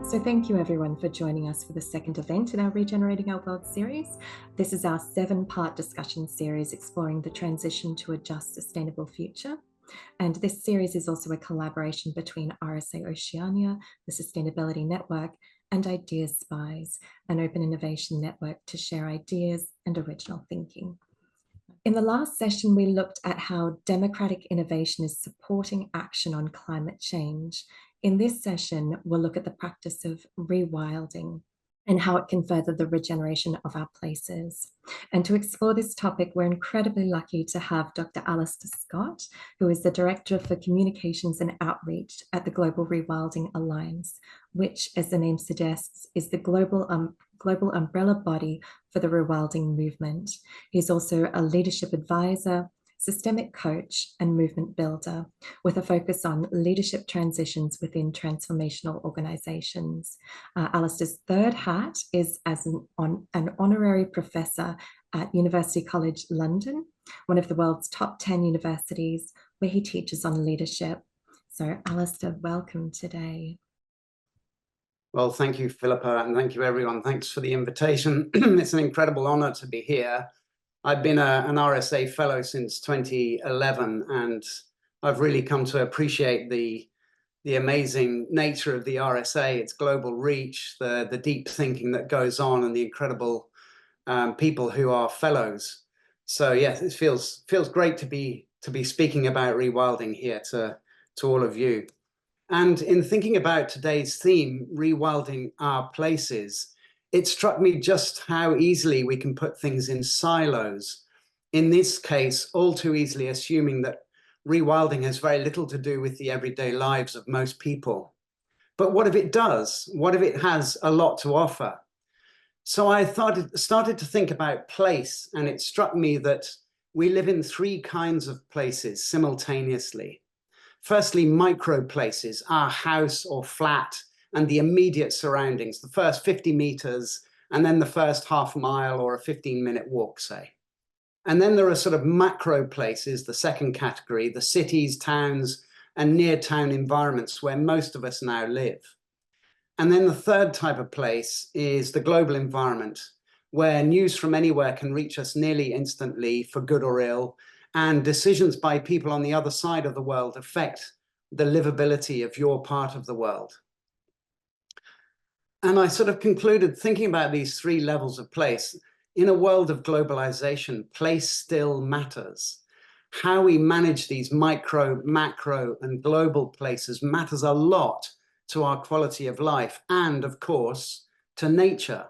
So thank you everyone for joining us for the second event in our Regenerating Our World series. This is our 7-part discussion series exploring the transition to a just, sustainable future. And this series is also a collaboration between RSA Oceania, the Sustainability Network, and Ideas Spies, an open innovation network to share ideas and original thinking. In the last session, we looked at how democratic innovation is supporting action on climate change. In this session, we'll look at the practice of rewilding and how it can further the regeneration of our places. And to explore this topic, we're incredibly lucky to have Dr. Alister Scott, who is the Director for Communications and Outreach at the Global Rewilding Alliance, which, as the name suggests, is the global umbrella body for the rewilding movement. He's also a leadership advisor, systemic coach, and movement builder, with a focus on leadership transitions within transformational organizations. Alister's third hat is as an honorary professor at University College London, one of the world's top 10 universities, where he teaches on leadership. So Alister, welcome today. Well, thank you, Philipa, and thank you, everyone. Thanks for the invitation. It's an incredible honor to be here. I've been an RSA fellow since 2011, and I've really come to appreciate the amazing nature of the RSA, its global reach, the deep thinking that goes on, and the incredible people who are fellows. So yes, it feels great to be speaking about rewilding here to all of you. And in thinking about today's theme, Rewilding Our Places, it struck me just how easily we can put things in silos. In this case, all too easily assuming that rewilding has very little to do with the everyday lives of most people. But what if it does? What if it has a lot to offer? So I started to think about place, and it struck me that we live in 3 kinds of places simultaneously. Firstly, micro places, our house or flat and the immediate surroundings, the first 50 meters, and then the first half mile or a 15-minute walk, say. And then there are sort of macro places, the second category, the cities, towns, and near-town environments where most of us now live. And then the third type of place is the global environment, where news from anywhere can reach us nearly instantly, for good or ill, and decisions by people on the other side of the world affect the livability of your part of the world. And I sort of concluded, thinking about these 3 levels of place, in a world of globalization, place still matters. How we manage these micro, macro, and global places matters a lot to our quality of life and, of course, to nature.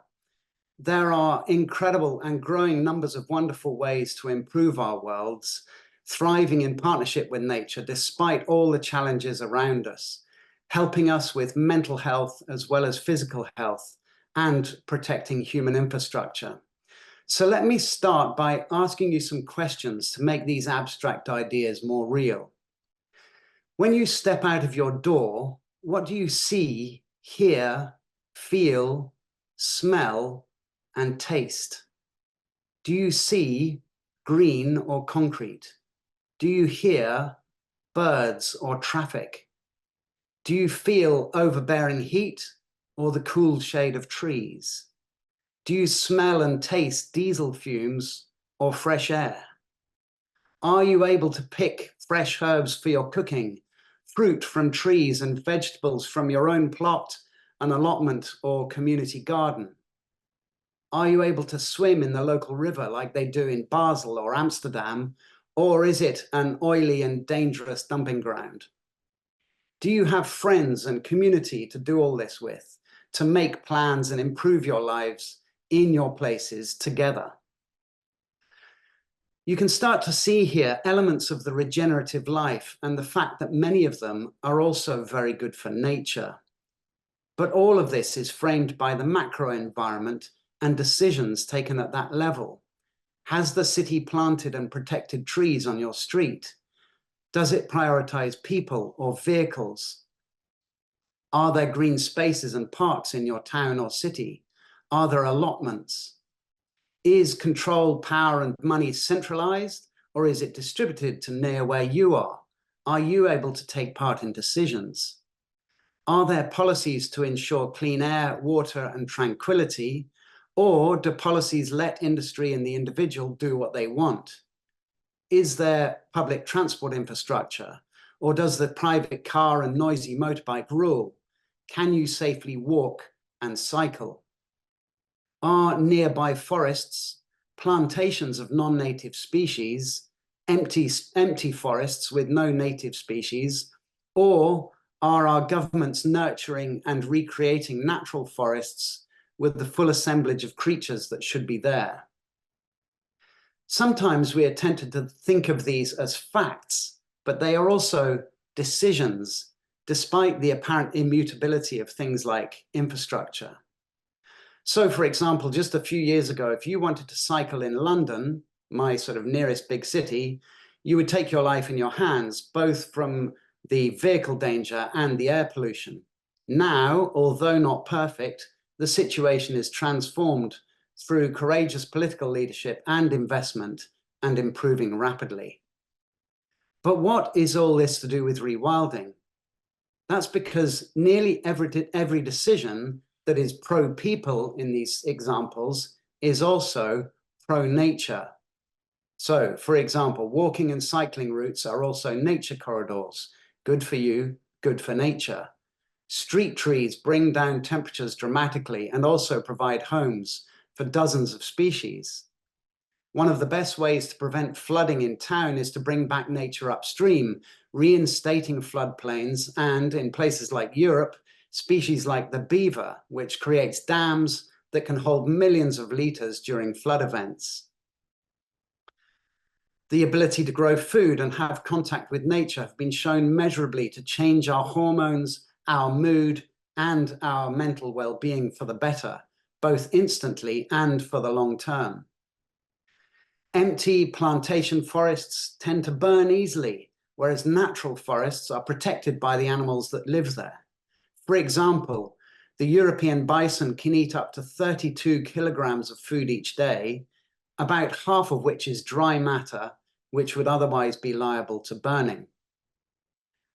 There are incredible and growing numbers of wonderful ways to improve our worlds, thriving in partnership with nature despite all the challenges around us, helping us with mental health as well as physical health, and protecting human infrastructure. So let me start by asking you some questions to make these abstract ideas more real. When you step out of your door, what do you see, hear, feel, smell, and taste? Do you see green or concrete? Do you hear birds or traffic? Do you feel overbearing heat or the cool shade of trees? Do you smell and taste diesel fumes or fresh air? Are you able to pick fresh herbs for your cooking, fruit from trees and vegetables from your own plot, an allotment or community garden? Are you able to swim in the local river like they do in Basel or Amsterdam, or is it an oily and dangerous dumping ground? Do you have friends and community to do all this with, to make plans and improve your lives in your places together? You can start to see here elements of the regenerative life and the fact that many of them are also very good for nature. But all of this is framed by the macro environment and decisions taken at that level. Has the city planted and protected trees on your street? Does it prioritize people or vehicles? Are there green spaces and parks in your town or city? Are there allotments? Is control, power, and money centralized, or is it distributed to near where you are? Are you able to take part in decisions? Are there policies to ensure clean air, water, and tranquility? Or do policies let industry and the individual do what they want? Is there public transport infrastructure? Or does the private car and noisy motorbike rule? Can you safely walk and cycle? Are nearby forests, plantations of non-native species, empty forests with no native species, or are our governments nurturing and recreating natural forests with the full assemblage of creatures that should be there? Sometimes we are tempted to think of these as facts, but they are also decisions, despite the apparent immutability of things like infrastructure. So, for example, just a few years ago, if you wanted to cycle in London, my sort of nearest big city, you would take your life in your hands, both from the vehicle danger and the air pollution. Now, although not perfect, the situation is transformed through courageous political leadership and investment, and improving rapidly. But what is all this to do with rewilding? That's because nearly every decision that is pro-people in these examples is also pro-nature. So, for example, walking and cycling routes are also nature corridors. Good for you, good for nature. Street trees bring down temperatures dramatically and also provide homes for dozens of species. One of the best ways to prevent flooding in town is to bring back nature upstream, reinstating floodplains, and in places like Europe, species like the beaver, which creates dams that can hold millions of liters during flood events. The ability to grow food and have contact with nature have been shown measurably to change our hormones, our mood, and our mental well-being for the better, both instantly and for the long term. Empty plantation forests tend to burn easily, whereas natural forests are protected by the animals that live there. For example, the European bison can eat up to 32 kilograms of food each day, about half of which is dry matter, which would otherwise be liable to burning.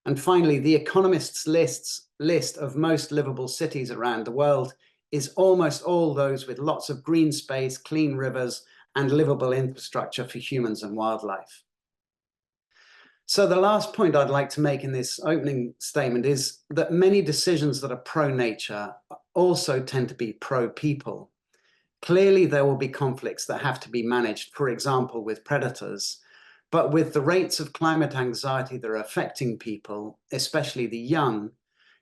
And finally, The Economist's list of most livable cities around the world is almost all those with lots of green space, clean rivers, and livable infrastructure for humans and wildlife. So the last point I'd like to make in this opening statement is that many decisions that are pro-nature also tend to be pro-people. Clearly, there will be conflicts that have to be managed, for example, with predators. But with the rates of climate anxiety that are affecting people, especially the young,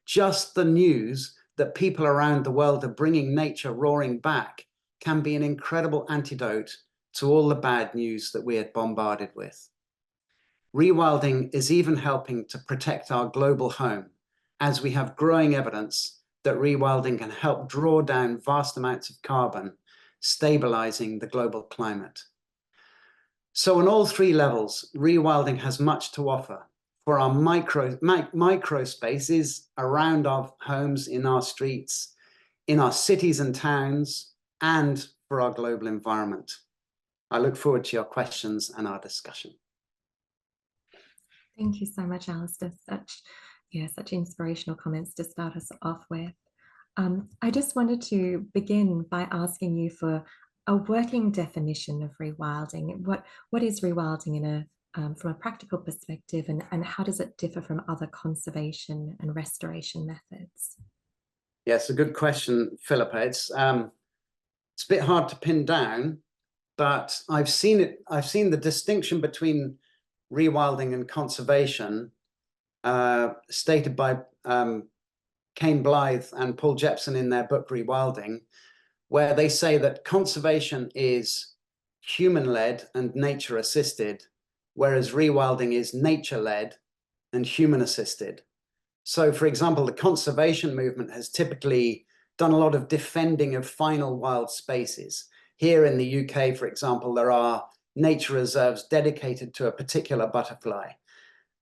just the news that people around the world are bringing nature roaring back can be an incredible antidote to all the bad news that we are bombarded with. Rewilding is even helping to protect our global home, as we have growing evidence that rewilding can help draw down vast amounts of carbon, stabilizing the global climate. So on all three levels, rewilding has much to offer for our micro spaces around our homes, in our streets, in our cities and towns, and for our global environment. I look forward to your questions and our discussion. Thank you so much, Alister. Such inspirational comments to start us off with. I just wanted to begin by asking you for a working definition of rewilding. What is rewilding in from a practical perspective, and how does it differ from other conservation and restoration methods? Yes, a good question, Philipa. It's a bit hard to pin down, but I've seen the distinction between rewilding and conservation stated by Kane Blythe and Paul Jepson in their book Rewilding, where they say that conservation is human-led and nature-assisted, whereas rewilding is nature-led and human-assisted. So, for example, the conservation movement has typically done a lot of defending of final wild spaces. Here in the UK, for example, there are nature reserves dedicated to a particular butterfly.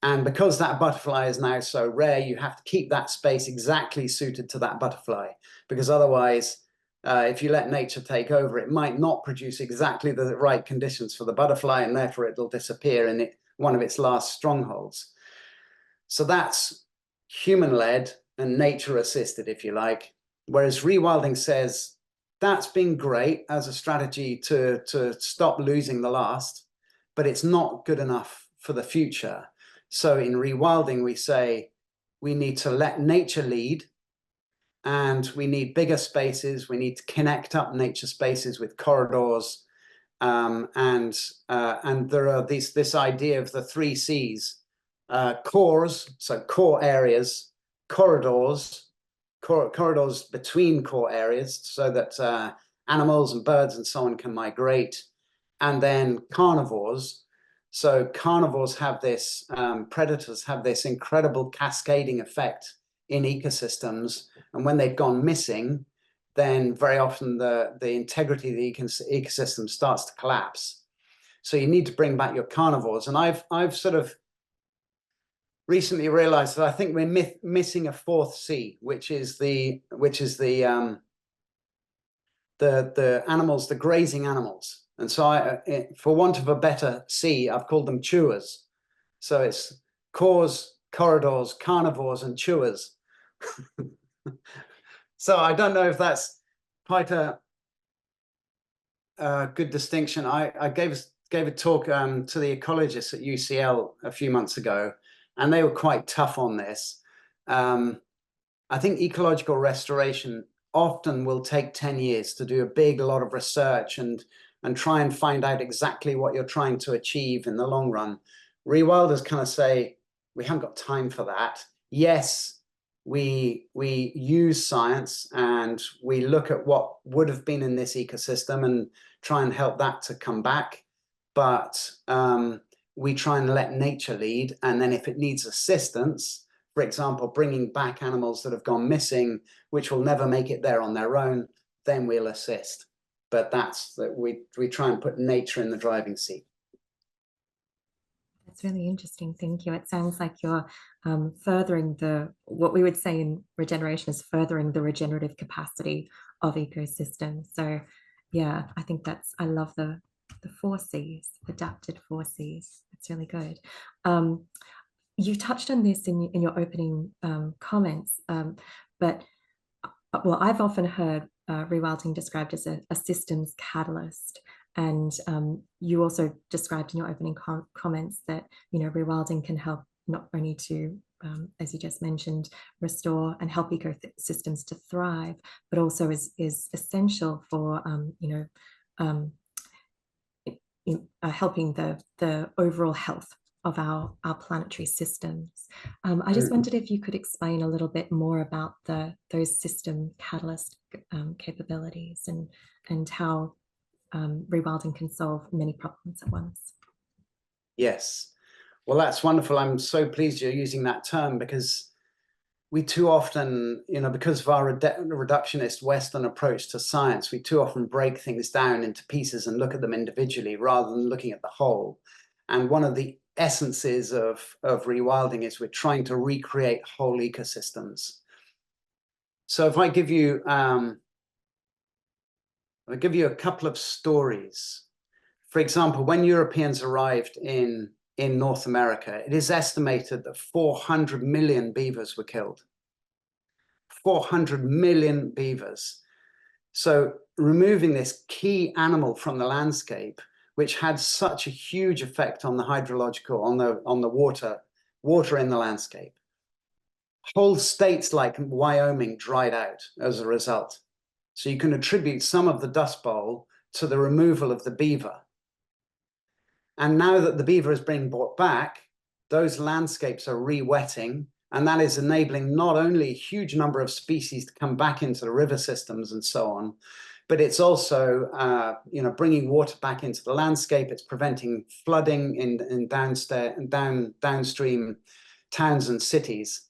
And because that butterfly is now so rare, you have to keep that space exactly suited to that butterfly, because otherwise, if you let nature take over, it might not produce exactly the right conditions for the butterfly, and therefore it'll disappear in one of its last strongholds. So that's human-led and nature assisted, if you like. Whereas rewilding says that's been great as a strategy to stop losing the last, but it's not good enough for the future. So in rewilding, we say we need to let nature lead, and we need bigger spaces. We need to connect up nature spaces with corridors. And there are this idea of the 3 C's, cores, so core areas, corridors between core areas so that animals and birds and so on can migrate, and then carnivores. So carnivores have this, predators have this incredible cascading effect in ecosystems, and when they've gone missing, then very often the integrity of the ecosystem starts to collapse. So you need to bring back your carnivores. And I've sort of recently realized that I think we're missing a 4th C, which is the animals, the grazing animals. And so for want of a better C, I've called them chewers. So it's cores, corridors, carnivores, and chewers. So I don't know if that's quite a good distinction. I gave a talk to the ecologists at UCL a few months ago, and they were quite tough on this. I think ecological restoration often will take 10 years to do a lot of research and try and find out exactly what you're trying to achieve in the long run. Rewilders kind of say, we haven't got time for that. Yes, we use science and we look at what would have been in this ecosystem and try and help that to come back. But we try and let nature lead. And then if it needs assistance, for example, bringing back animals that have gone missing, which will never make it there on their own, then we'll assist. But that's that we try and put nature in the driving seat. That's really interesting. Thank you. It sounds like you're furthering what we would say in regeneration is furthering the regenerative capacity of ecosystems. So yeah, I think I love the 4 C's, adapted 4 C's. That's really good. You touched on this in your opening comments, but well, I've often heard rewilding described as a systems catalyst. And you also described in your opening comments that, rewilding can help not only to, as you just mentioned, restore and help ecosystems to thrive, but also is essential for, helping the overall health of our planetary systems. I just wondered if you could explain a little bit more about those system catalyst capabilities and how rewilding can solve many problems at once. Yes. Well, that's wonderful. I'm so pleased you're using that term, because we too often, because of our reductionist Western approach to science, we too often break things down into pieces and look at them individually rather than looking at the whole. And one of the essences of rewilding is we're trying to recreate whole ecosystems. So if I give you I'll give you a couple of stories. For example, when Europeans arrived in North America, it is estimated that 400 million beavers were killed. 400 million beavers. So removing this key animal from the landscape, which had such a huge effect on the hydrological, on the water in the landscape. Whole states like Wyoming dried out as a result. So you can attribute some of the Dust Bowl to the removal of the beaver. And now that the beaver is being brought back, those landscapes are re-wetting, and that is enabling not only a huge number of species to come back into the river systems and so on, but it's also bringing water back into the landscape. It's preventing flooding in downstream towns and cities.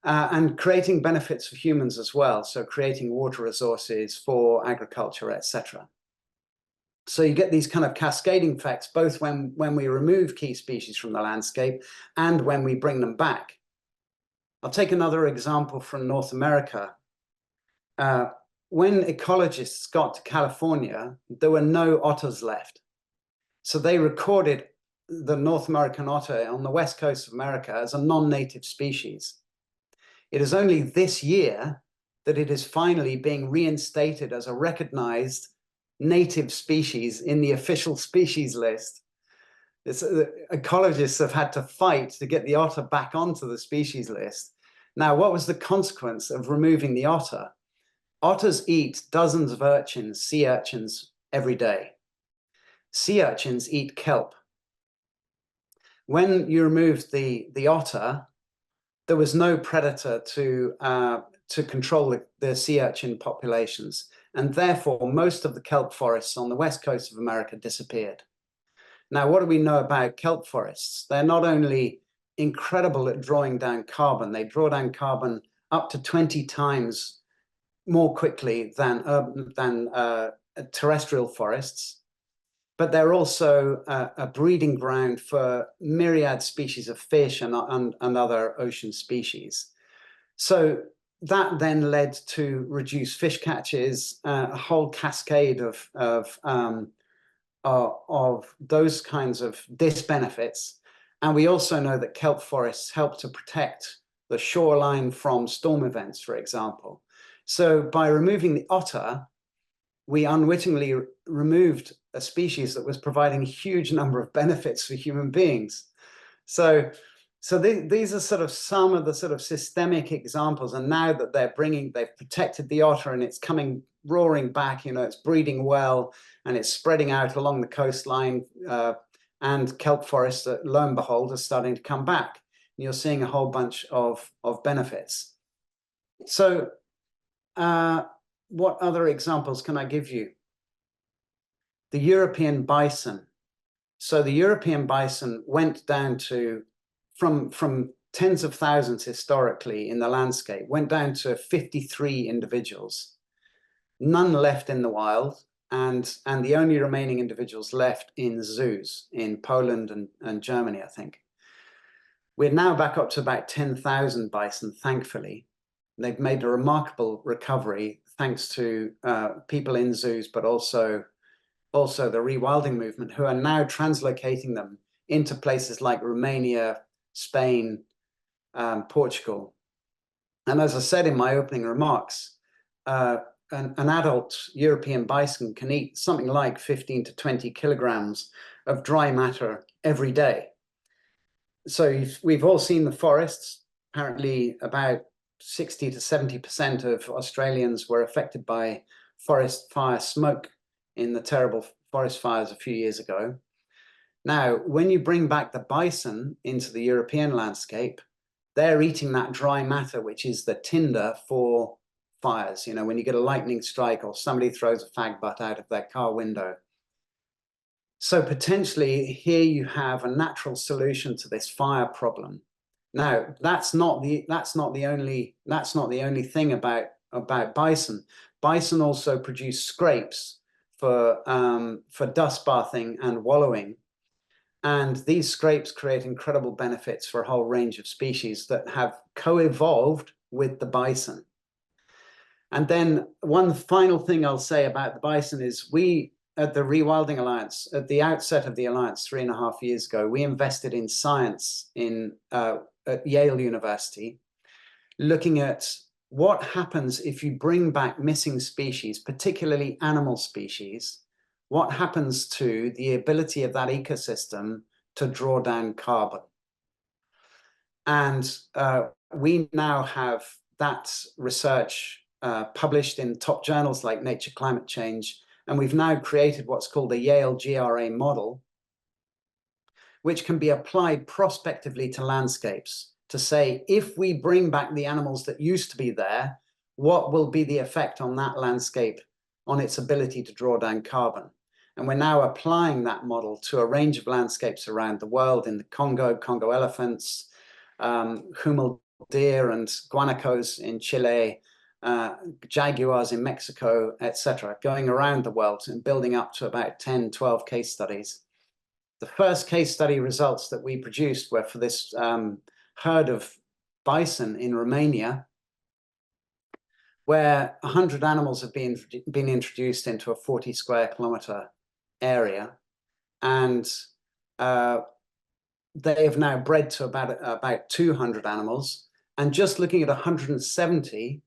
And creating benefits for humans as well. So creating water resources for agriculture, etc. So you get these kind of cascading effects, both when we remove key species from the landscape and when we bring them back. I'll take another example from North America. When ecologists got to California, there were no otters left. So they recorded the North American otter on the west coast of America as a non-native species. It is only this year that it is finally being reinstated as a recognized native species in the official species list. Ecologists have had to fight to get the otter back onto the species list. Now, what was the consequence of removing the otter? Otters eat dozens of urchins, sea urchins, every day. Sea urchins eat kelp. When you removed the otter, there was no predator to control the sea urchin populations, and therefore most of the kelp forests on the west coast of America disappeared. Now, what do we know about kelp forests? They're not only incredible at drawing down carbon, they draw down carbon up to 20 times more quickly than terrestrial forests, but they're also a breeding ground for myriad species of fish and other ocean species. So that then led to reduced fish catches, a whole cascade of those kinds of disbenefits. And we also know that kelp forests help to protect the shoreline from storm events, for example. So by removing the otter, we unwittingly removed a species that was providing a huge number of benefits for human beings. So these are sort of some of the sort of systemic examples. And now that they've protected the otter and it's coming roaring back, it's breeding well and it's spreading out along the coastline, and kelp forests, lo and behold, are starting to come back. And you're seeing a whole bunch of benefits. So what other examples can I give you? The European bison. So the European bison went down to, from tens of thousands historically in the landscape, went down to 53 individuals, none left in the wild, and the only remaining individuals left in zoos in Poland and Germany, I think. We're now back up to about 10,000 bison, thankfully. They've made a remarkable recovery thanks to people in zoos, but also the rewilding movement, who are now translocating them into places like Romania, Spain, Portugal. And as I said in my opening remarks, an adult European bison can eat something like 15 to 20 kilograms of dry matter every day. So we've all seen the forests. Apparently about 60 to 70% of Australians were affected by forest fire smoke in the terrible forest fires a few years ago. Now, when you bring back the bison into the European landscape, they're eating that dry matter, which is the tinder for fires. When you get a lightning strike or somebody throws a fag butt out of their car window. So potentially here you have a natural solution to this fire problem. Now, that's not the only thing about bison. Bison also produce scrapes for dust bathing and wallowing. And these scrapes create incredible benefits for a whole range of species that have co-evolved with the bison. And then one final thing I'll say about the bison is we, at the Rewilding Alliance, at the outset of the Alliance 3.5 years ago, we invested in science at Yale University, looking at what happens if you bring back missing species, particularly animal species. What happens to the ability of that ecosystem to draw down carbon? And we now have that research published in top journals like Nature Climate Change, and we've now created what's called a Yale GRA model, which can be applied prospectively to landscapes to say, if we bring back the animals that used to be there, what will be the effect on that landscape, on its ability to draw down carbon? And we're now applying that model to a range of landscapes around the world, in the Congo elephants, huemul deer and guanacos in Chile, jaguars in Mexico, etc., going around the world and building up to about 10, 12 case studies. The first case study results that we produced were for this herd of bison in Romania, where 100 animals have been introduced into a 40 square kilometer area, and they have now bred to about 200 animals, And just looking at 170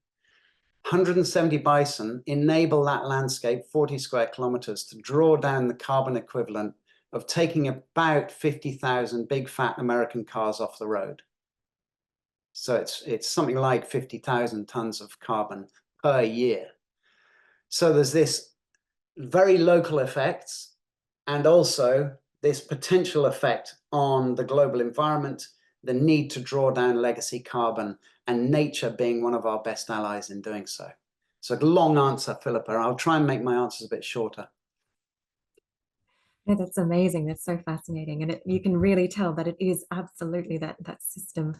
bison enable that landscape, 40 square kilometers, to draw down the carbon equivalent of taking about 50,000 big fat American cars off the road. So it's something like 50,000 tons of carbon per year. So there's this very local effects, and also this potential effect on the global environment, the need to draw down legacy carbon, and nature being one of our best allies in doing so. So a long answer, Philippa. I'll try and make my answers a bit shorter. Yeah, that's amazing. That's so fascinating. And you can really tell that it is absolutely that system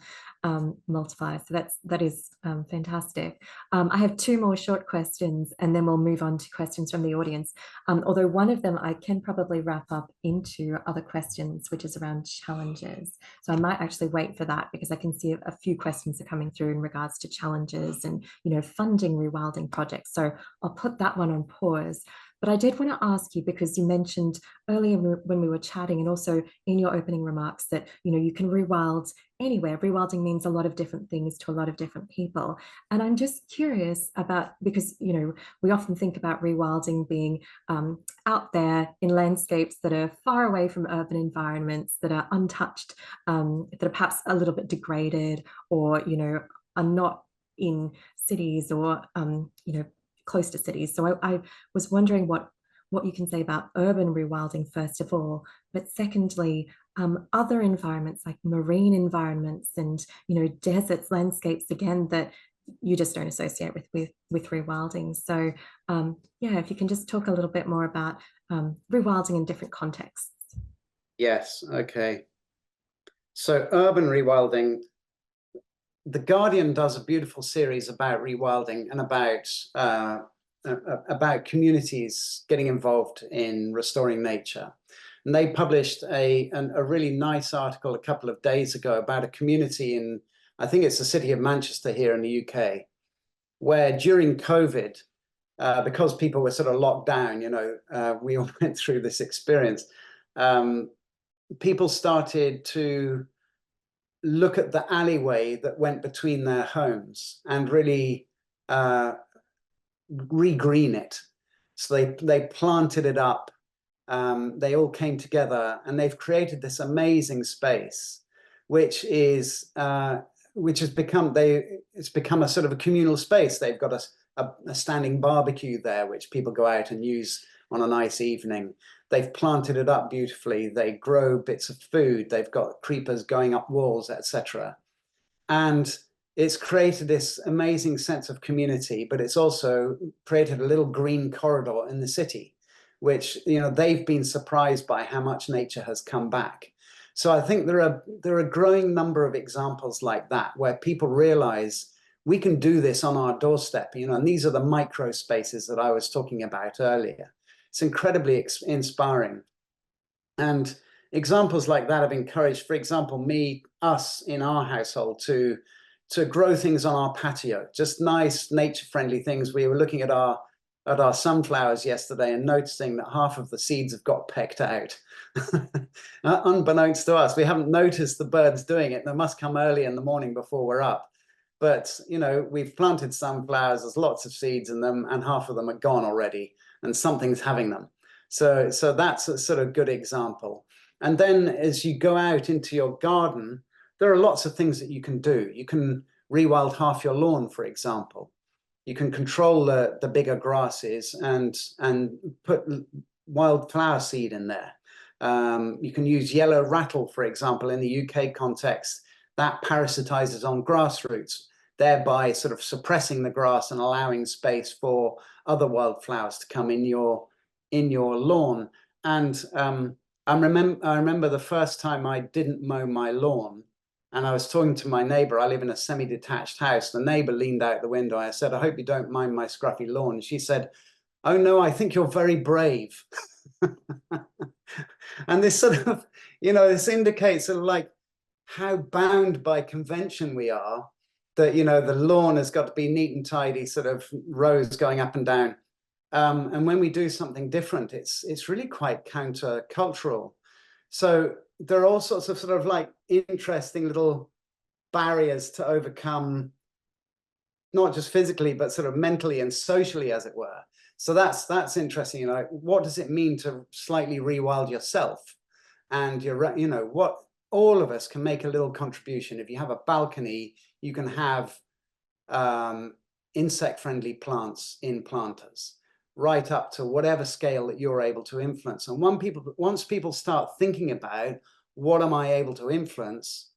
multiplier. So that is fantastic. I have two more short questions, and then we'll move on to questions from the audience. Although one of them I can probably wrap up into other questions, which is around challenges. So I might actually wait for that, because I can see a few questions are coming through in regards to challenges and, funding rewilding projects. So I'll put that one on pause. But I did want to ask you, because you mentioned earlier when we were chatting, and also in your opening remarks, that you can rewild anywhere. Rewilding means a lot of different things to a lot of different people. And I'm just curious about, because we often think about rewilding being out there in landscapes that are far away from urban environments, that are untouched, that are perhaps a little bit degraded, or are not in cities, or close to cities. So I was wondering what you can say about urban rewilding, first of all, but secondly, other environments like marine environments and deserts, landscapes, again, that you just don't associate with rewilding. So yeah, if you can just talk a little bit more about rewilding in different contexts. Yes, okay. So urban rewilding, The Guardian does a beautiful series about rewilding and about communities getting involved in restoring nature. And they published a really nice article a couple of days ago about a community in, I think it's the city of Manchester here in the UK, where during COVID, because people were sort of locked down, we all went through this experience, people started to look at the alleyway that went between their homes and really regreen it. So they planted it up. They all came together, and they've created this amazing space, which has become it's become a sort of a communal space. They've got a standing barbecue there, which people go out and use on a nice evening. They've planted it up beautifully. They grow bits of food. They've got creepers going up walls, etc. And it's created this amazing sense of community, but it's also created a little green corridor in the city, which, they've been surprised by how much nature has come back. So I think there are a growing number of examples like that, where people realize we can do this on our doorstep, and these are the micro spaces that I was talking about earlier. It's incredibly inspiring. And examples like that have encouraged, for example, us in our household to grow things on our patio, just nice nature-friendly things. We were looking at our sunflowers yesterday and noticing that half of the seeds have got pecked out. Unbeknownst to us, we haven't noticed the birds doing it. They must come early in the morning before we're up. But, we've planted sunflowers, there's lots of seeds in them, and half of them are gone already, and something's having them. So that's a sort of good example. And then as you go out into your garden, there are lots of things that you can do. You can rewild half your lawn, for example. You can control the bigger grasses and put wildflower seed in there. You can use yellow rattle, for example, in the UK context. That parasitizes on grass roots, thereby sort of suppressing the grass and allowing space for other wildflowers to come in your lawn. And I remember the first time I didn't mow my lawn, and I was talking to my neighbor. I live in a semi-detached house. The neighbor leaned out the window. I said, "I hope you don't mind my scruffy lawn." She said, "Oh no, I think you're very brave." And this sort of, this indicates sort of like how bound by convention we are, that, the lawn has got to be neat and tidy, sort of rows going up and down. And when we do something different, it's really quite counter-cultural. So there are all sorts of sort of like interesting little barriers to overcome, not just physically, but sort of mentally and socially, as it were. So that's interesting. You know, what does it mean to slightly rewild yourself? And you know, what all of us can make a little contribution. If you have a balcony, you can have insect-friendly plants in planters, right up to whatever scale that you're able to influence. And once people start thinking about what am I able to influence,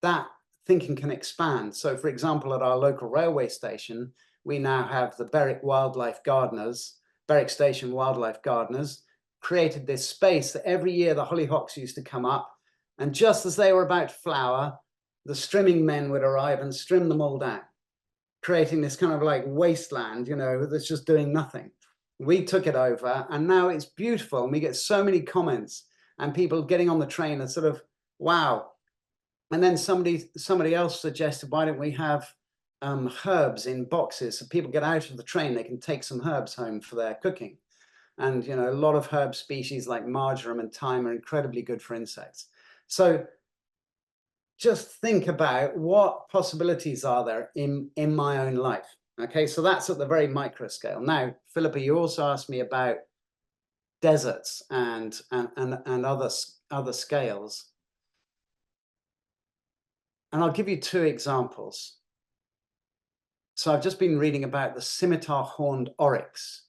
that thinking can expand. So, for example, at our local railway station, we now have the Berwick Station Wildlife Gardeners, created this space that every year the hollyhocks used to come up, and just as they were about to flower, the strimming men would arrive and trim them all down, creating this kind of like wasteland, you know, that's just doing nothing. We took it over, and now it's beautiful, and we get so many comments and people getting on the train and sort of, wow. And then somebody else suggested, why don't we have herbs in boxes, so people get out of the train, they can take some herbs home for their cooking. And you know, a lot of herb species like marjoram and thyme are incredibly good for insects. So just think about what possibilities are there in my own life. Okay, so that's at the very micro scale. Now, Philipa, you also asked me about deserts and other scales. And I'll give you two examples. So I've just been reading about the scimitar-horned oryx,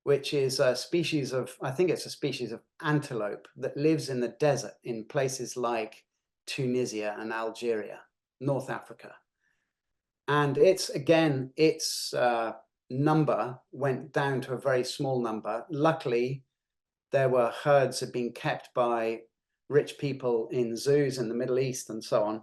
which is a species of, I think it's a species of antelope that lives in the desert in places like Tunisia and Algeria, North Africa. And its number went down to a very small number. Luckily, there were herds had been kept by rich people in zoos in the Middle East and so on.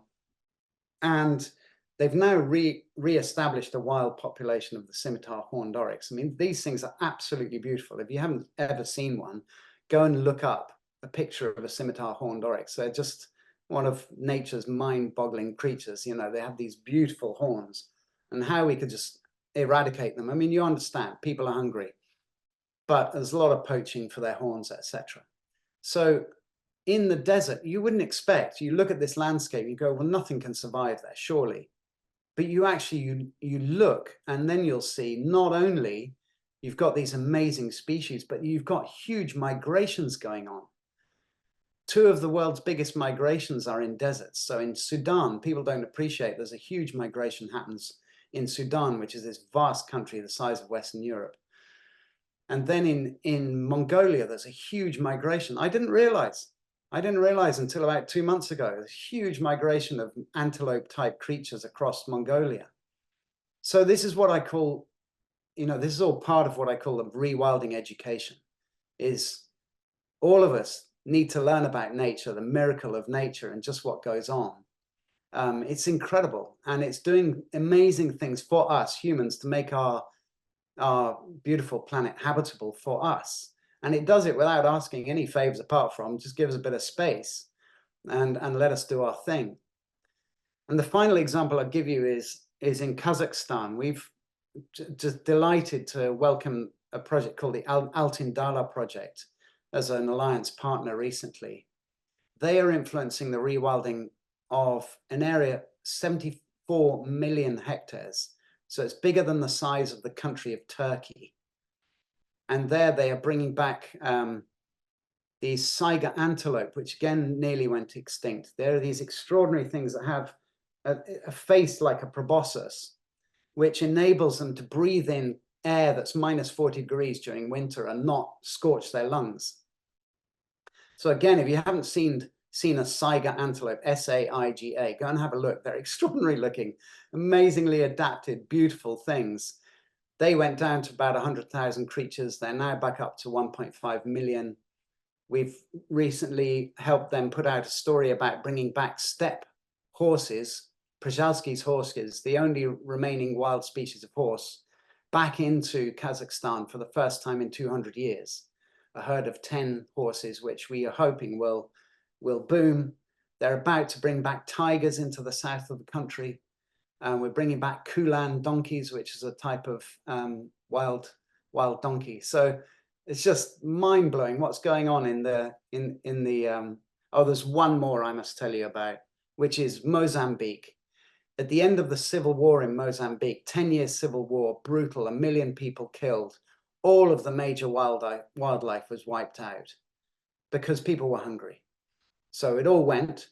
And they've now re-established a wild population of the scimitar-horned oryx. I mean, these things are absolutely beautiful. If you haven't ever seen one, go and look up a picture of a scimitar-horned oryx. They're just one of nature's mind-boggling creatures. You know, they have these beautiful horns, and how we could just eradicate them. I mean, you understand, people are hungry, but there's a lot of poaching for their horns, etc. So in the desert, you wouldn't expect, you look at this landscape, you go, well, nothing can survive there, surely. But you actually, you look, and then you'll see not only you've got these amazing species, but you've got huge migrations going on. Two of the world's biggest migrations are in deserts. So in Sudan, people don't appreciate there's a huge migration happens in Sudan, which is this vast country the size of Western Europe. And then in Mongolia, there's a huge migration. I didn't realize until about 2 months ago, a huge migration of antelope type creatures across Mongolia. So this is what I call, you know, this is all part of what I call the rewilding education, is all of us need to learn about nature, the miracle of nature and just what goes on. It's incredible, and it's doing amazing things for us humans to make our beautiful planet habitable for us. And it does it without asking any favors apart from just give us a bit of space and let us do our thing. And the final example I'll give you is in Kazakhstan. We've just delighted to welcome a project called the Altin Dala project as an alliance partner recently. They are influencing the rewilding of an area 74 million hectares. So it's bigger than the size of the country of Turkey. And there they are bringing back these saiga antelope, which again nearly went extinct. There are these extraordinary things that have a face like a proboscis, which enables them to breathe in air that's minus 40 degrees during winter and not scorch their lungs. So again, if you haven't seen a saiga antelope, S-A-I-G-A, go and have a look. They're extraordinary looking, amazingly adapted, beautiful things. They went down to about 100,000 creatures. They're now back up to 1.5 million. We've recently helped them put out a story about bringing back steppe horses, Przalski's horses, the only remaining wild species of horse, back into Kazakhstan for the first time in 200 years. A herd of 10 horses, which we are hoping will boom. They're about to bring back tigers into the south of the country. We're bringing back Kulan donkeys, which is a type of wild donkey. So it's just mind-blowing what's going on in the oh, there's one more I must tell you about, which is Mozambique. at the end of the civil war in Mozambique, 10-year civil war, brutal, 1 million people killed, all of the major wildlife was wiped out because people were hungry. So it all went.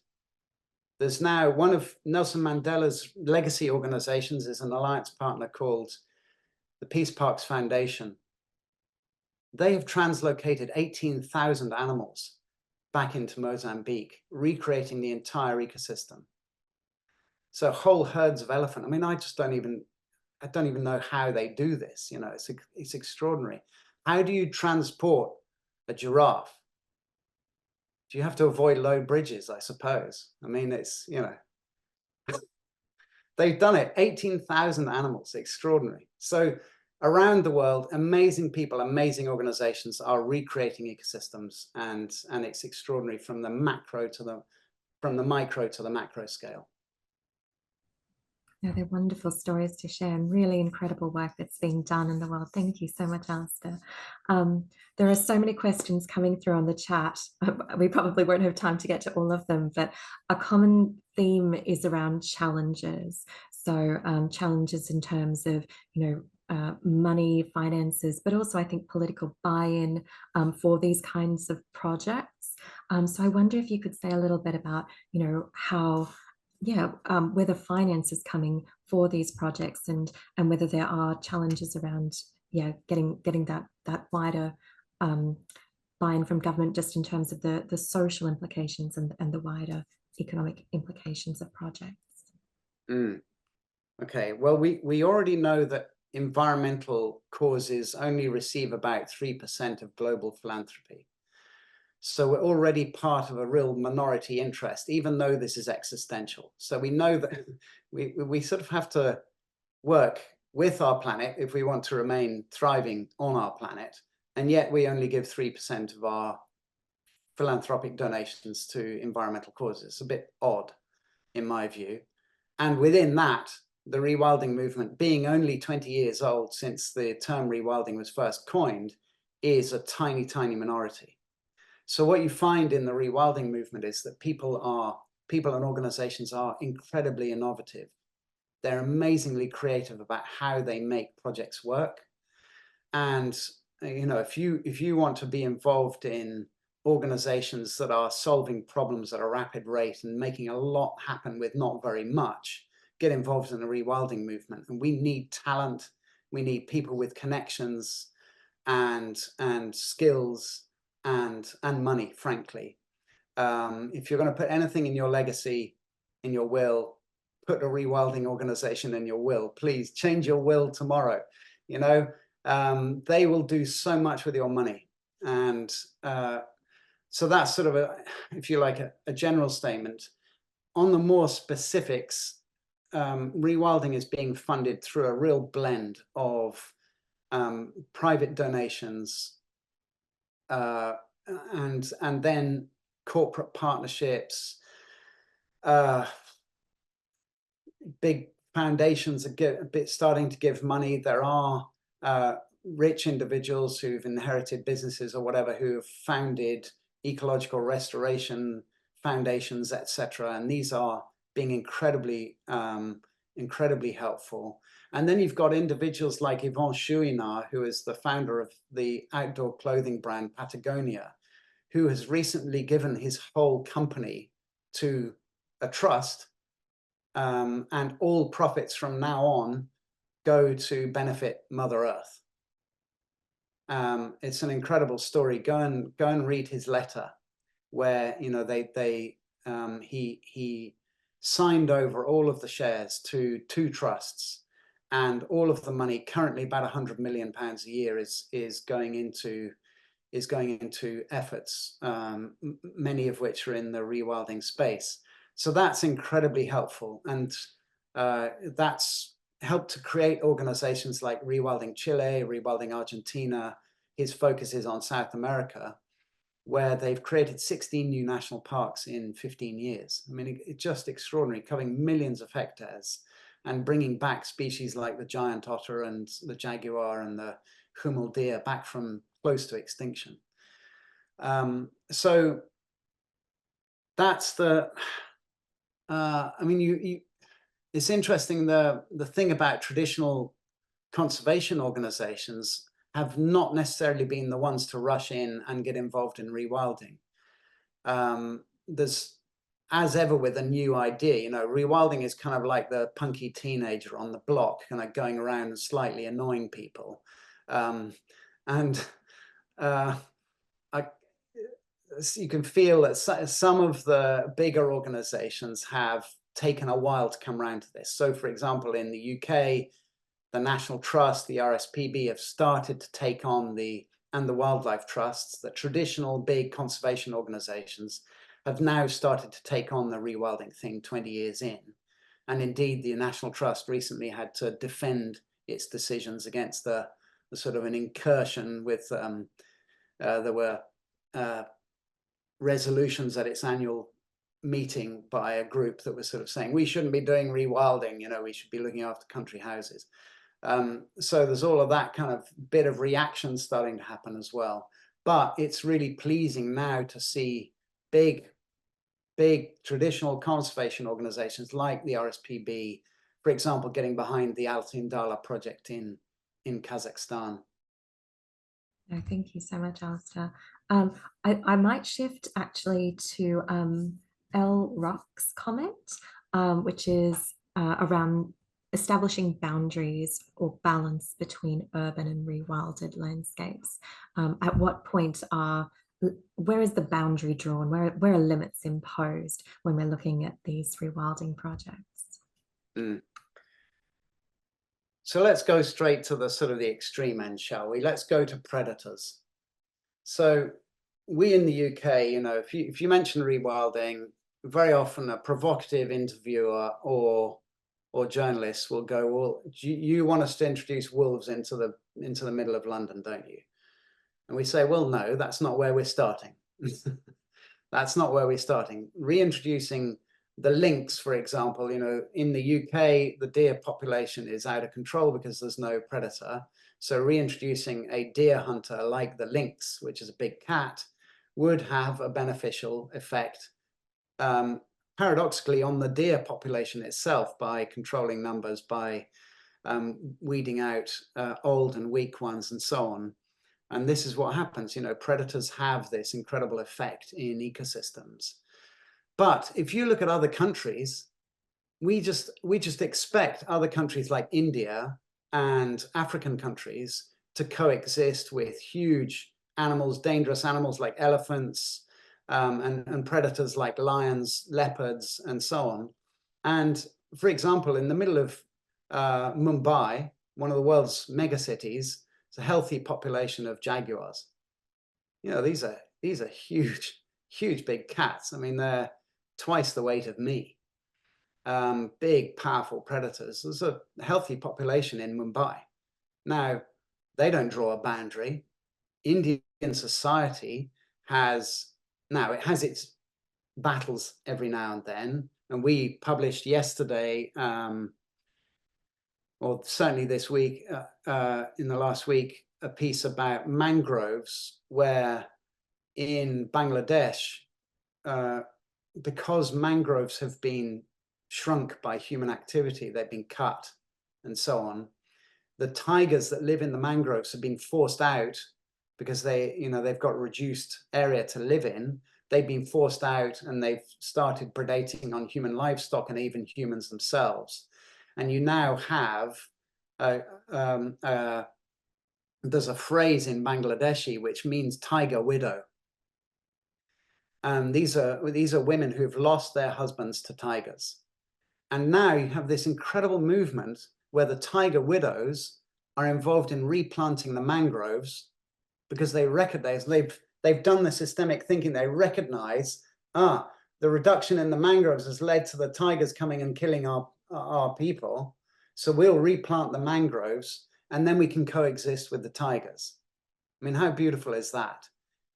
There's now one of Nelson Mandela's legacy organizations is an alliance partner called the Peace Parks Foundation. They have translocated 18,000 animals back into Mozambique, recreating the entire ecosystem. So whole herds of elephant. I mean, I don't even know how they do this. You know, it's extraordinary. How do you transport a giraffe? Do you have to avoid low bridges, I suppose? I mean, it's, you know, they've done it. 18,000 animals, extraordinary. So around the world, amazing people, amazing organizations are recreating ecosystems, and it's extraordinary from the micro to the macro scale. Yeah, they're wonderful stories to share and really incredible work that's being done in the world. Thank you so much, Alister. There are so many questions coming through on the chat. We probably won't have time to get to all of them, but a common theme is around challenges. So challenges in terms of, you know, money, finances, but also I think political buy-in for these kinds of projects. So I wonder if you could say a little bit about, you know, how, yeah, where the finance is coming for these projects, and whether there are challenges around, yeah, getting that wider buy-in from government, just in terms of the social implications and the wider economic implications of projects. Okay, well, we already know that environmental causes only receive about 3% of global philanthropy. So we're already part of a real minority interest, even though this is existential. So we know that we sort of have to work with our planet if we want to remain thriving on our planet. And yet we only give 3% of our philanthropic donations to environmental causes. It's a bit odd, in my view. And within that, the rewilding movement, being only 20 years old since the term rewilding was first coined, is a tiny, tiny minority. So what you find in the rewilding movement is that people and organizations are incredibly innovative. They're amazingly creative about how they make projects work. And, you know, if you want to be involved in organizations that are solving problems at a rapid rate and making a lot happen with not very much, get involved in the rewilding movement. And we need talent. We need people with connections and skills and money, frankly. If you're going to put anything in your legacy, in your will, put a rewilding organization in your will. Please change your will tomorrow. You know, they will do so much with your money. And so that's sort of if you like, a general statement. On the more specifics, rewilding is being funded through a real blend of private donations, and then corporate partnerships, big foundations are starting to give money. There are rich individuals who've inherited businesses or whatever who have founded ecological restoration foundations, etc. And these are being incredibly helpful. And then you've got individuals like Yvon Chouinard, who is the founder of the outdoor clothing brand Patagonia, who has recently given his whole company to a trust, and all profits from now on go to benefit Mother Earth. It's an incredible story. Go and read his letter, where, you know, he signed over all of the shares to 2 trusts, and all of the money, currently about £100 million a year, is going into efforts, many of which are in the rewilding space. So that's incredibly helpful, and that's helped to create organizations like Rewilding Chile, Rewilding Argentina. His focus is on South America, where they've created 16 new national parks in 15 years. I mean, it's just extraordinary, covering millions of hectares and bringing back species like the giant otter and the jaguar and the hummel deer back from close to extinction. So that's the, I mean, it's interesting, the thing about traditional conservation organizations have not necessarily been the ones to rush in and get involved in rewilding. There's, as ever with a new idea, you know, rewilding is kind of like the punky teenager on the block, kind of going around and slightly annoying people. You can feel that some of the bigger organizations have taken a while to come around to this. So, for example, in the UK, the National Trust, the RSPB, have started to take on and the wildlife trusts, the traditional big conservation organizations, have now started to take on the rewilding thing 20 years in. And indeed, the National Trust recently had to defend its decisions against the sort of an incursion with, there were resolutions at its annual meeting by a group that was sort of saying, we shouldn't be doing rewilding, you know, we should be looking after country houses. So there's all of that kind of bit of reaction starting to happen as well. But it's really pleasing now to see big traditional conservation organizations like the RSPB, for example, getting behind the Altyn-Dala project in Kazakhstan. No, thank you so much, Alister. I might shift actually to L. Rock's comment, which is around establishing boundaries or balance between urban and rewilded landscapes. At what point where is the boundary drawn? Where are limits imposed when we're looking at these rewilding projects? So let's go straight to the sort of the extreme end, shall we? Let's go to predators. So we in the UK, you know, if you mention rewilding, very often a provocative interviewer or journalists will go, well, you want us to introduce wolves into the middle of London, don't you? And we say, well, no, that's not where we're starting. That's not where we're starting. Reintroducing the lynx, for example, you know, in the UK, the deer population is out of control because there's no predator. So reintroducing a deer hunter like the lynx, which is a big cat, would have a beneficial effect, paradoxically, on the deer population itself by controlling numbers, by weeding out old and weak ones and so on. And this is what happens, you know, predators have this incredible effect in ecosystems. But if you look at other countries, we just expect other countries like India and African countries to coexist with huge animals, dangerous animals like elephants, and predators like lions, leopards, and so on. And for example, in the middle of Mumbai, one of the world's mega cities, it's a healthy population of jaguars. You know, these are huge big cats. I mean, they're twice the weight of me. Big, powerful predators. There's a healthy population in Mumbai. Now, they don't draw a boundary. Indian society has its battles every now and then. And we published yesterday, or certainly this week, in the last week, a piece about mangroves, where in Bangladesh, because mangroves have been shrunk by human activity, they've been cut and so on, the tigers that live in the mangroves have been forced out because they've got reduced area to live in. They've been forced out and they've started predating on human livestock and even humans themselves. And you now have, there's a phrase in Bangladeshi which means tiger widow. And these are women who've lost their husbands to tigers. And now you have this incredible movement where the tiger widows are involved in replanting the mangroves because they recognize, they've done the systemic thinking, they recognize, the reduction in the mangroves has led to the tigers coming and killing our people. So we'll replant the mangroves and then we can coexist with the tigers. I mean, how beautiful is that?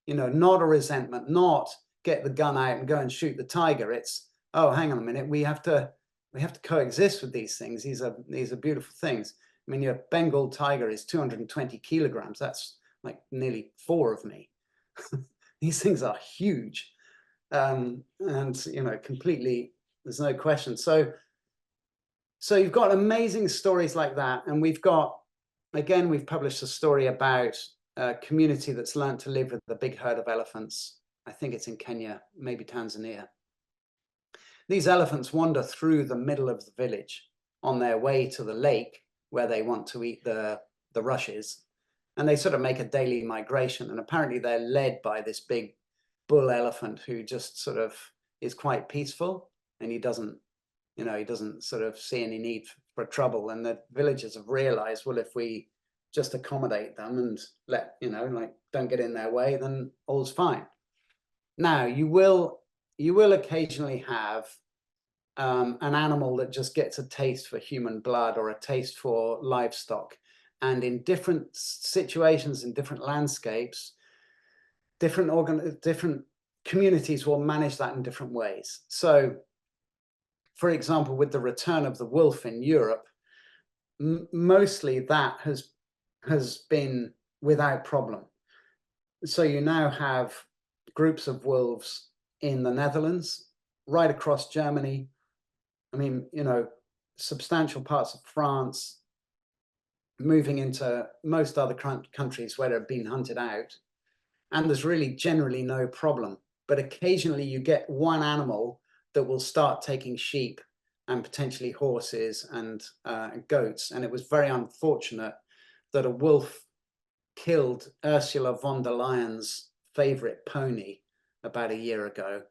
You know, not a resentment, not get the gun out and go and shoot the tiger. It's, oh, hang on a minute, we have to coexist with these things. These are beautiful things. I mean, your Bengal tiger is 220 kilograms. That's like nearly 4 of me. These things are huge. And, you know, completely, there's no question. So So you've got amazing stories like that. And we've got, again, we've published a story about a community that's learned to live with a big herd of elephants. I think it's in Kenya, maybe Tanzania. These elephants wander through the middle of the village on their way to the lake where they want to eat the rushes. And they sort of make a daily migration. And apparently they're led by this big bull elephant who just sort of is quite peaceful, and he doesn't sort of see any need for trouble. And the villagers have realized, well, if we just accommodate them and let, like, don't get in their way, then all's fine. Now, you will occasionally have an animal that just gets a taste for human blood or a taste for livestock. And in different situations, in different landscapes, different communities will manage that in different ways. So, for example, with the return of the wolf in Europe, mostly that has been without problem. So you now have groups of wolves in the Netherlands, right across Germany. I mean, substantial parts of France, moving into most other countries where they're being hunted out. And there's really generally no problem. But occasionally you get one animal that will start taking sheep and potentially horses and goats. And it was very unfortunate that a wolf killed Ursula von der Leyen's favorite pony about a year ago.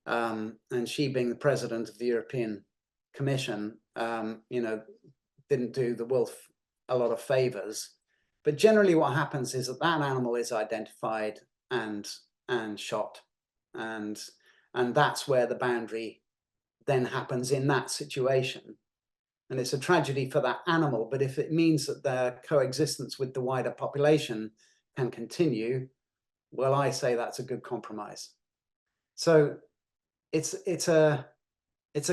And she, being the president of the European Commission, didn't do the wolf a lot of favors. But generally what happens is that animal is identified and shot. And that's where the boundary then happens in that situation. And it's a tragedy for that animal, but if it means that their coexistence with the wider population can continue, well, I say that's a good compromise. So it's a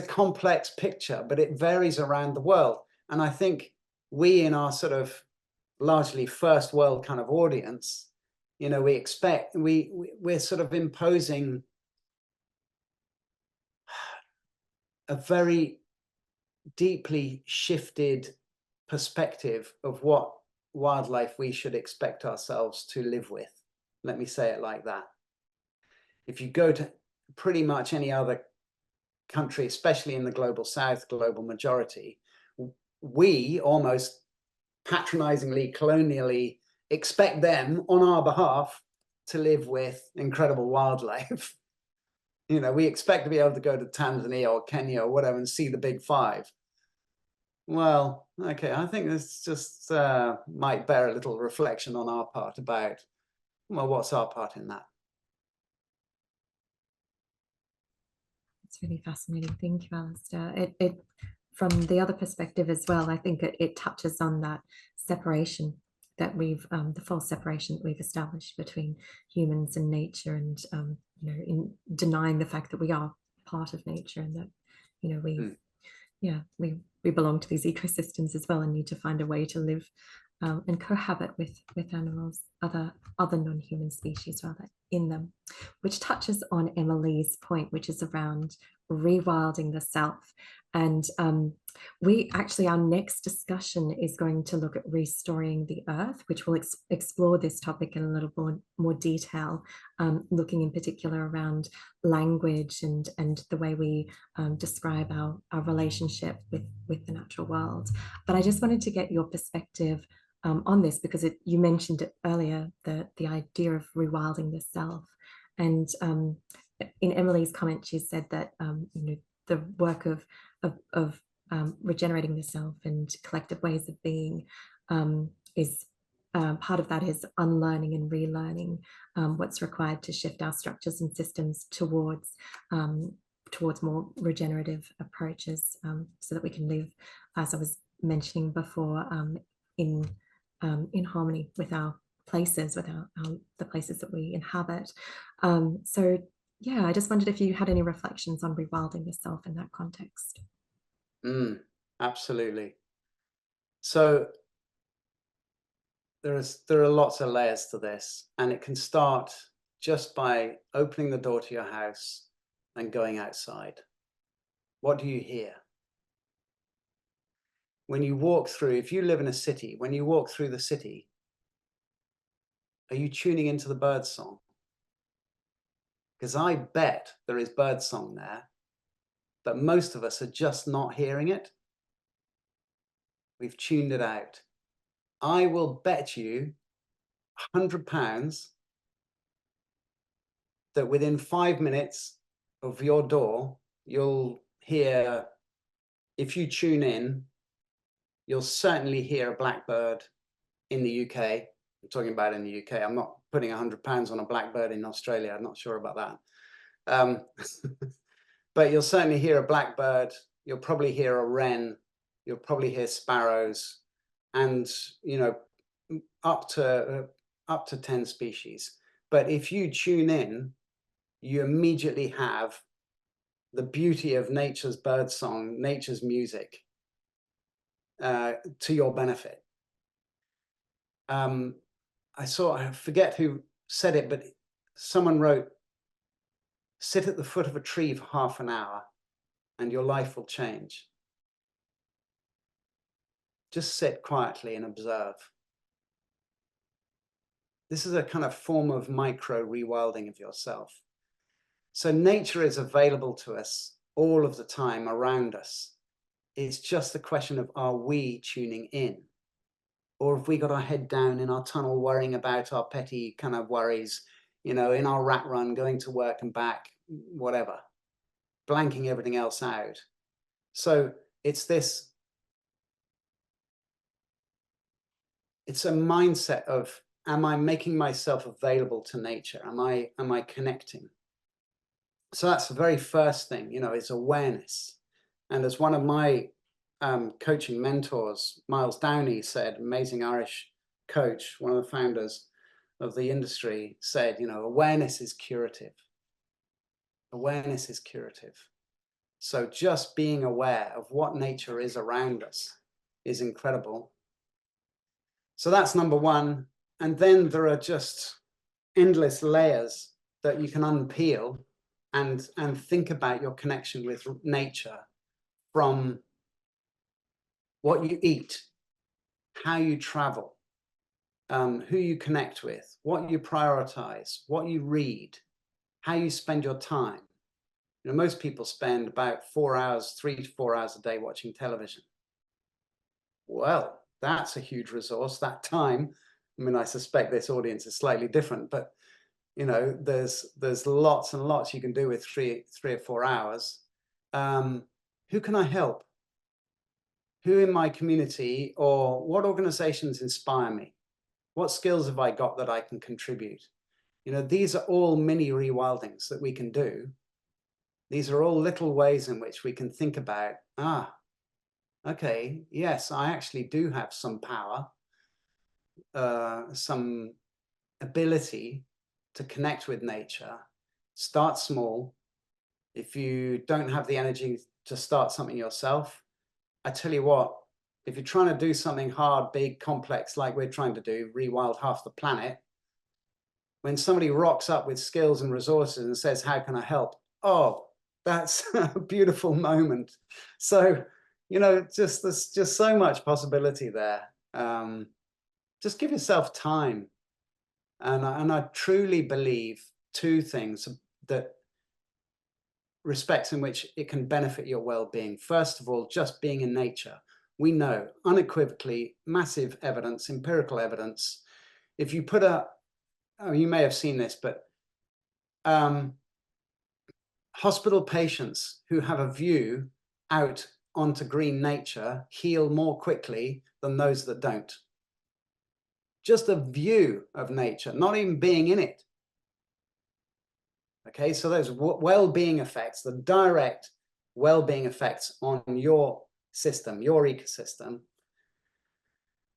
complex picture, but it varies around the world. And I think we, in our sort of largely first world kind of audience, we're sort of imposing a very deeply shifted perspective of what wildlife we should expect ourselves to live with. Let me say it like that. If you go to pretty much any other country, especially in the global south, global majority, we almost patronizingly, colonially expect them on our behalf to live with incredible wildlife. We expect to be able to go to Tanzania or Kenya or whatever and see the big five. Well, okay, I think this just might bear a little reflection on our part about, well, what's our part in that? It's really fascinating. Thank you, Alister. It from the other perspective as well, I think it touches on that separation that the false separation that we've established between humans and nature, and in denying the fact that we are part of nature, and that we belong to these ecosystems as well, and need to find a way to live and cohabit with animals, other non-human species rather, in them, which touches on Emily's point, which is around rewilding the self. And our next discussion is going to look at restoring the earth, which will explore this topic in a little more detail, looking in particular around language and the way we describe our relationship with the natural world. But I just wanted to get your perspective on this, because you mentioned it earlier, the idea of rewilding the self. And in Emily's comment, she said that the work of regenerating the self and collective ways of being is part of that is unlearning and relearning what's required to shift our structures and systems towards more regenerative approaches, so that we can live, as I was mentioning before, in harmony with our places, with the places that we inhabit. So yeah, I just wondered if you had any reflections on rewilding the self in that context. Absolutely. So there are lots of layers to this, and it can start just by opening the door to your house and going outside. What do you hear? when you walk through, if you live in a city, when you walk through the city, are you tuning into the birdsong? Because I bet there is birdsong there, but most of us are just not hearing it. We've tuned it out. I will bet you £100 that within 5 minutes of your door, you'll hear, if you tune in, you'll certainly hear a blackbird in the UK. I'm talking about in the UK. I'm not putting £100 on a blackbird in Australia. I'm not sure about that. But you'll certainly hear a blackbird. You'll probably hear a wren. You'll probably hear sparrows, and up to 10 species. But if you tune in, you immediately have the beauty of nature's birdsong, nature's music, to your benefit. I forget who said it, but someone wrote, sit at the foot of a tree for half an hour and your life will change. Just sit quietly and observe. This is a kind of form of micro rewilding of yourself. So nature is available to us all of the time around us. It's just a question of, are we tuning in? Or have we got our head down in our tunnel worrying about our petty kind of worries, in our rat run, going to work and back, whatever, blanking everything else out. So it's a mindset of, am I making myself available to nature? Am I connecting? So that's the very first thing, is awareness. And as one of my coaching mentors, Miles Downey, said, amazing Irish coach, one of the founders of the industry, said, awareness is curative. Awareness is curative. So just being aware of what nature is around us is incredible. So that's number one. And then there are just endless layers that you can unpeel and think about your connection with nature, from what you eat, how you travel, who you connect with, what you prioritize, what you read, how you spend your time. Most people spend about 3 to 4 hours a day watching television. Well, that's a huge resource, that time. I suspect this audience is slightly different, but there's lots and lots you can do with three or 4 hours. Who can I help? Who in my community, or what organizations inspire me? What skills have I got that I can contribute? These are all mini rewildings that we can do. These are all little ways in which we can think about, okay, yes, I actually do have some power, some ability to connect with nature. Start small. If you don't have the energy to start something yourself, I tell you what, if you're trying to do something hard, big, complex, like we're trying to do, rewild half the planet, when somebody rocks up with skills and resources and says, how can I help? Oh, that's a beautiful moment. So, there's just so much possibility there. Just give yourself time. And I truly believe two things that respects in which it can benefit your well-being. First of all, just being in nature. We know unequivocally, massive evidence, empirical evidence. If you put you may have seen this, but hospital patients who have a view out onto green nature heal more quickly than those that don't. Just a view of nature, not even being in it. Okay, so those well-being effects, the direct well-being effects on your system, your ecosystem.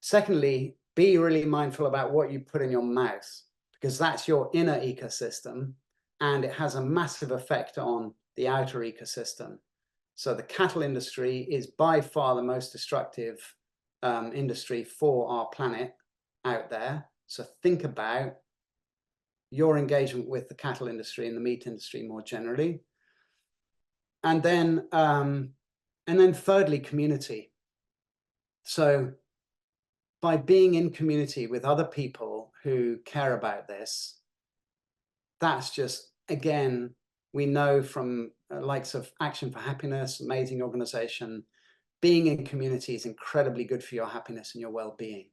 Secondly, be really mindful about what you put in your mouth, because that's your inner ecosystem and it has a massive effect on the outer ecosystem. So the cattle industry is by far the most destructive industry for our planet out there. So think about your engagement with the cattle industry and the meat industry more generally. And then thirdly, community. So by being in community with other people who care about this, that's just, again, we know from likes of Action for Happiness, amazing organization, being in community is incredibly good for your happiness and your well-being,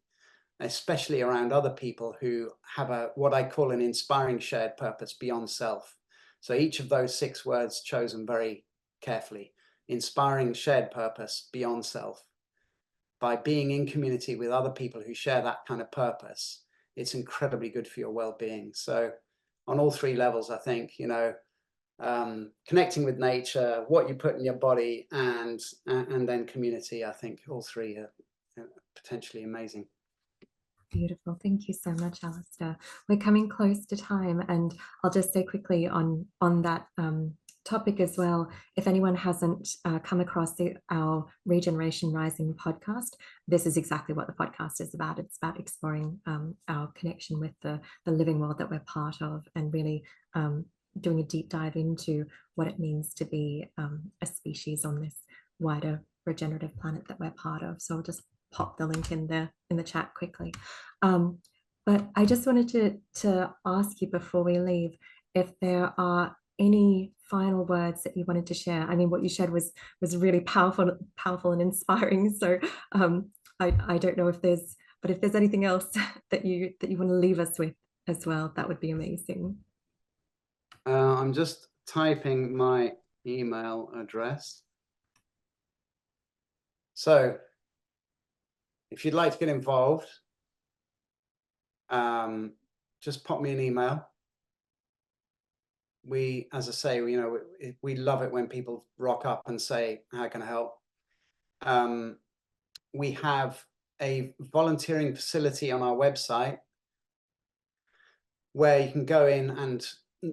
especially around other people who have what I call an inspiring shared purpose beyond self. So each of those 6 words chosen very carefully: inspiring shared purpose beyond self. By being in community with other people who share that kind of purpose, it's incredibly good for your well-being. So on all 3 levels, I think, connecting with nature, what you put in your body, and then community, I think all 3 are potentially amazing. Beautiful. Thank you so much, Alister. We're coming close to time, and I'll just say quickly on that topic as well, if anyone hasn't come across our Regeneration Rising podcast, this is exactly what the podcast is about. It's about exploring our connection with the living world that we're part of, and really doing a deep dive into what it means to be a species on this wider regenerative planet that we're part of. So I'll just pop the link in the chat quickly. But I just wanted to ask you before we leave if there are any final words that you wanted to share. I mean, what you shared was really powerful and inspiring. So I don't know if there's anything else that you want to leave us with as well, that would be amazing. I'm just typing my email address. So if you'd like to get involved, just pop me an email. We, as I say, we love it when people rock up and say, how can I help? We have a volunteering facility on our website where you can go in and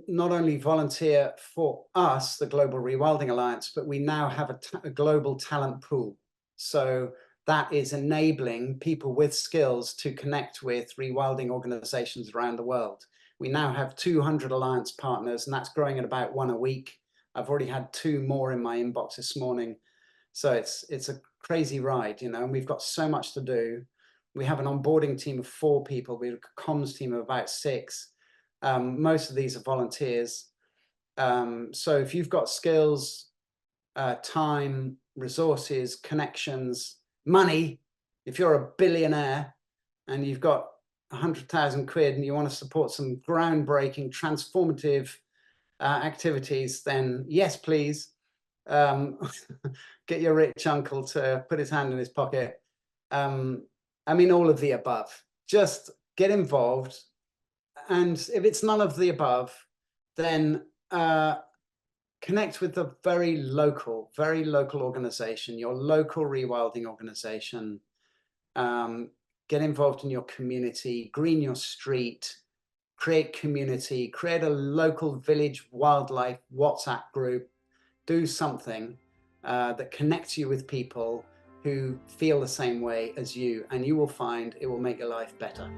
not only volunteer for us, the Global Rewilding Alliance, but we now have a global talent pool. So that is enabling people with skills to connect with rewilding organizations around the world. We now have 200 alliance partners, and that's growing at about 1 a week. I've already had 2 more in my inbox this morning. So it's a crazy ride, and we've got so much to do. We have an onboarding team of 4 people. We have a comms team of about 6. Most of these are volunteers. So if you've got skills, time, resources, connections, money, if you're a billionaire and you've got 100,000 quid and you want to support some groundbreaking, transformative activities, then yes, please. Get your rich uncle to put his hand in his pocket. I mean, all of the above. Just get involved. And if it's none of the above, then connect with the very local organization, your local rewilding organization. Get involved in your community, green your street, create community, create a local village wildlife WhatsApp group. Do something that connects you with people who feel the same way as you, and you will find it will make your life better.